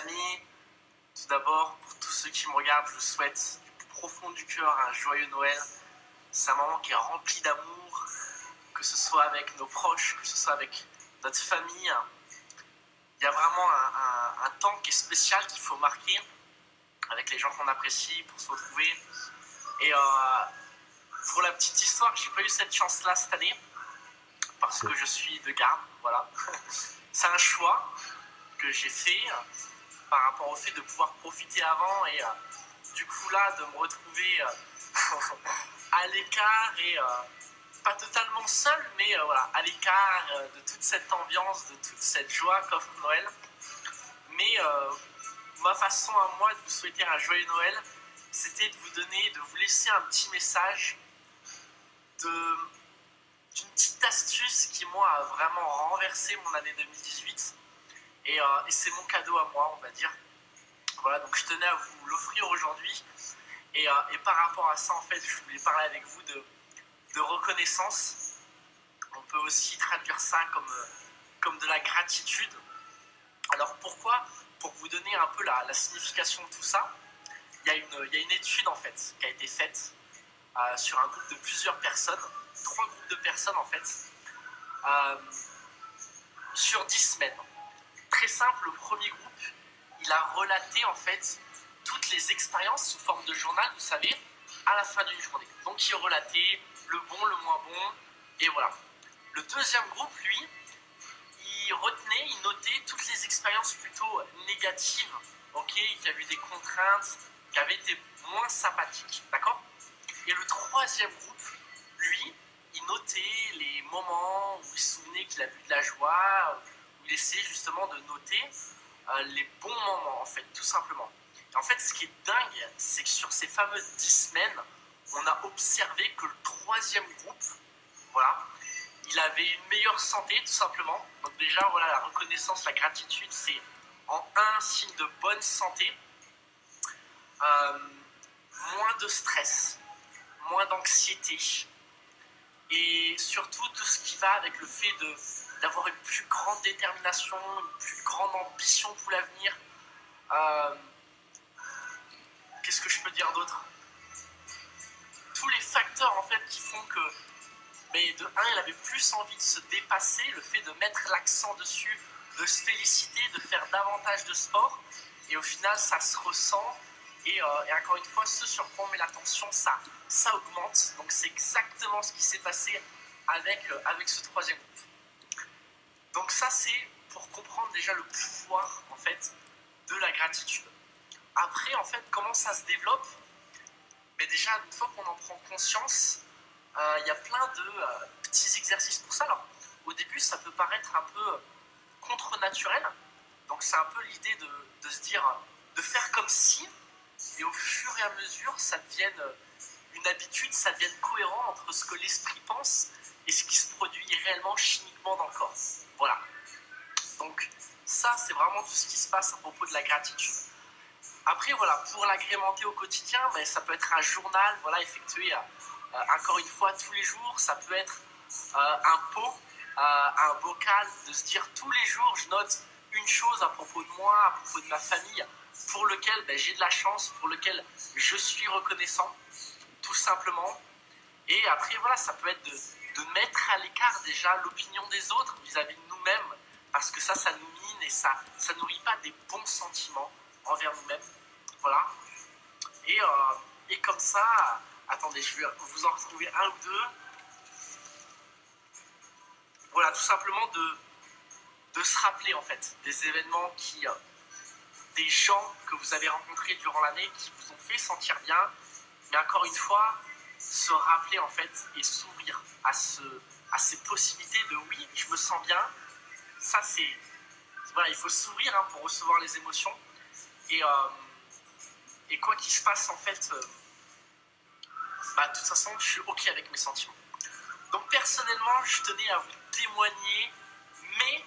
amis, tout d'abord, pour tous ceux qui me regardent, je vous souhaite du plus profond du cœur un joyeux Noël. C'est un moment qui est rempli d'amour, que ce soit avec nos proches, que ce soit avec notre famille. Il y a vraiment un temps qui est spécial qu'il faut marquer avec les gens qu'on apprécie pour se retrouver. Et pour la petite histoire, j'ai pas eu cette chance-là cette année parce que je suis de garde, voilà. C'est un choix que j'ai fait par rapport au fait de pouvoir profiter avant et du coup là de me retrouver à l'écart et pas totalement seul, mais voilà, à l'écart de toute cette ambiance, de toute cette joie qu'offre Noël. Mais ma façon à moi de vous souhaiter un joyeux Noël, c'était de vous donner, de vous laisser un petit message d'une petite astuce qui moi a vraiment renversé mon année 2018 et c'est mon cadeau à moi, on va dire. Voilà, donc je tenais à vous l'offrir aujourd'hui et par rapport à ça en fait je voulais parler avec vous de reconnaissance. On peut aussi traduire ça comme de la gratitude. Alors pourquoi? Pour vous donner un peu la signification de tout ça, il y a une étude en fait qui a été faite sur un groupe de plusieurs personnes, 3 groupes de personnes en fait, sur 10 semaines. Très simple, le premier groupe, il a relaté en fait toutes les expériences sous forme de journal, vous savez, à la fin d'une journée. Donc il relatait le bon, le moins bon, et voilà. Le deuxième groupe, lui, il notait toutes les expériences plutôt négatives, ok, qui avaient eu des contraintes, qui avaient été moins sympathiques, d'accord? Et le troisième groupe, lui, il notait les moments où il se souvenait qu'il a eu de la joie, où il essayait justement de noter les bons moments, en fait, tout simplement. Et en fait, ce qui est dingue, c'est que sur ces fameuses 10 semaines, on a observé que le troisième groupe, voilà, il avait une meilleure santé, tout simplement. Donc déjà, voilà, la reconnaissance, la gratitude, c'est en un signe de bonne santé, moins de stress, moins d'anxiété, et surtout tout ce qui va avec le fait d'avoir une plus grande détermination, une plus grande ambition pour l'avenir. Qu'est-ce que je peux dire d'autre? Tous les facteurs en fait qui font que, mais de un, il avait plus envie de se dépasser, le fait de mettre l'accent dessus, de se féliciter, de faire davantage de sport, et au final ça se ressent, et encore une fois, ce sur quoi on met l'attention, ça augmente. Donc c'est exactement ce qui s'est passé avec ce troisième groupe. Donc ça c'est pour comprendre déjà le pouvoir en fait de la gratitude. Après en fait comment ça se développe? Mais déjà une fois qu'on en prend conscience, il y a plein de petits exercices pour ça. Alors au début ça peut paraître un peu contre-naturel, donc c'est un peu l'idée de se dire, de faire comme si, et au fur et à mesure ça devienne une habitude, ça devienne cohérent entre ce que l'esprit pense et ce qui se produit réellement chimiquement dans le corps. Voilà. Donc ça c'est vraiment tout ce qui se passe à propos de la gratitude. Après voilà, pour l'agrémenter au quotidien, ben, ça peut être un journal, voilà, effectué encore une fois tous les jours. Ça peut être un pot, un bocal, de se dire tous les jours je note une chose à propos de moi, à propos de ma famille, pour lequel ben, j'ai de la chance, pour lequel je suis reconnaissant, tout simplement. Et après voilà, ça peut être de mettre à l'écart déjà l'opinion des autres vis-à-vis de nous-mêmes, parce que ça nous mine et ça nourrit pas des bons sentiments envers nous-mêmes. Voilà. Et comme ça, attendez, je vais vous en retrouver un ou deux. Voilà, tout simplement de se rappeler en fait des événements des gens que vous avez rencontrés durant l'année qui vous ont fait sentir bien, mais encore une fois, se rappeler en fait et s'ouvrir à ces possibilités de oui, je me sens bien. Ça c'est, voilà, il faut s'ouvrir pour recevoir les émotions et quoi qu'il se passe en fait, de toute façon, je suis ok avec mes sentiments. Donc personnellement, je tenais à vous témoigner mes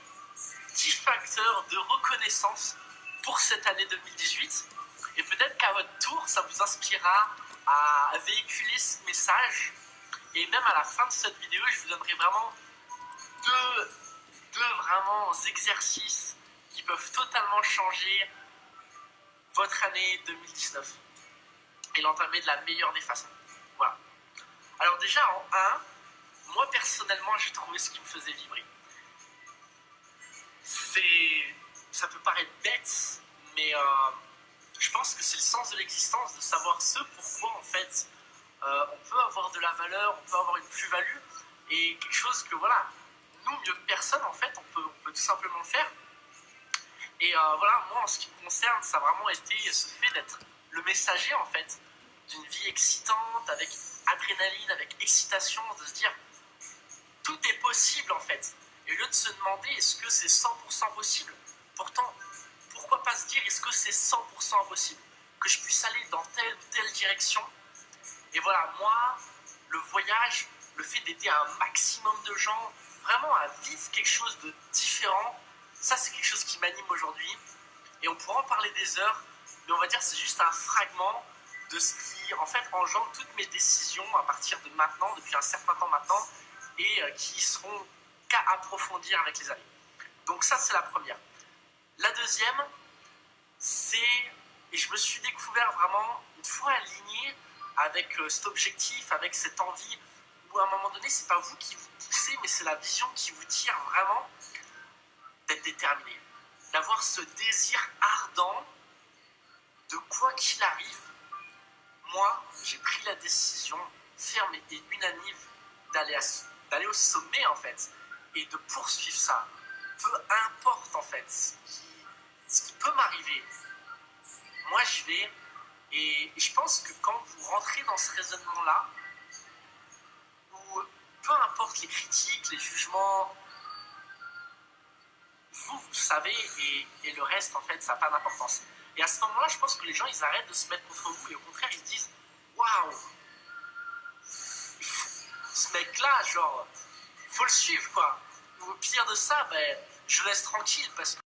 10 facteurs de reconnaissance pour cette année 2018. Et peut-être qu'à votre tour, ça vous inspirera à véhiculer ce message. Et même à la fin de cette vidéo, je vous donnerai vraiment deux vraiment exercices qui peuvent totalement changer votre année 2019 et l'entamer de la meilleure des façons. Voilà. Alors déjà, en 1, moi personnellement, j'ai trouvé ce qui me faisait vibrer. Ça peut paraître bête, mais je pense que c'est le sens de l'existence, de savoir ce pourquoi en fait on peut avoir de la valeur, on peut avoir une plus-value, et quelque chose que voilà, nous mieux que personne en fait, on peut tout simplement le faire. Et voilà, moi en ce qui me concerne, ça a vraiment été ce fait d'être le messager en fait d'une vie excitante, avec adrénaline, avec excitation, de se dire tout est possible en fait. Et au lieu de se demander est-ce que c'est 100% possible, pourtant, pourquoi pas se dire est-ce que c'est 100% impossible, que je puisse aller dans telle ou telle direction. Et voilà, moi, le voyage, le fait d'aider un maximum de gens, vraiment à vivre quelque chose de différent, ça c'est quelque chose qui m'anime aujourd'hui. Et on pourra en parler des heures, mais on va dire que c'est juste un fragment de ce qui en fait engendre toutes mes décisions à partir de maintenant, depuis un certain temps maintenant, et qui seront qu'à approfondir avec les années. Donc ça c'est la première. La deuxième, c'est, et je me suis découvert vraiment une fois aligné avec cet objectif, avec cette envie, où à un moment donné, c'est pas vous qui vous poussez, mais c'est la vision qui vous tire vraiment d'être déterminé, d'avoir ce désir ardent de quoi qu'il arrive. Moi, j'ai pris la décision ferme et unanime d'aller au sommet en fait, et de poursuivre ça. Peu importe en fait ce qui peut m'arriver, moi j'y vais. Et je pense que quand vous rentrez dans ce raisonnement-là, où peu importe les critiques, les jugements, vous savez, et le reste, en fait, ça n'a pas d'importance. Et à ce moment-là, je pense que les gens, ils arrêtent de se mettre contre vous, et au contraire, ils se disent « Waouh, ce mec-là, genre, faut le suivre, quoi. » Ou au pire de ça, ben, je laisse tranquille, parce que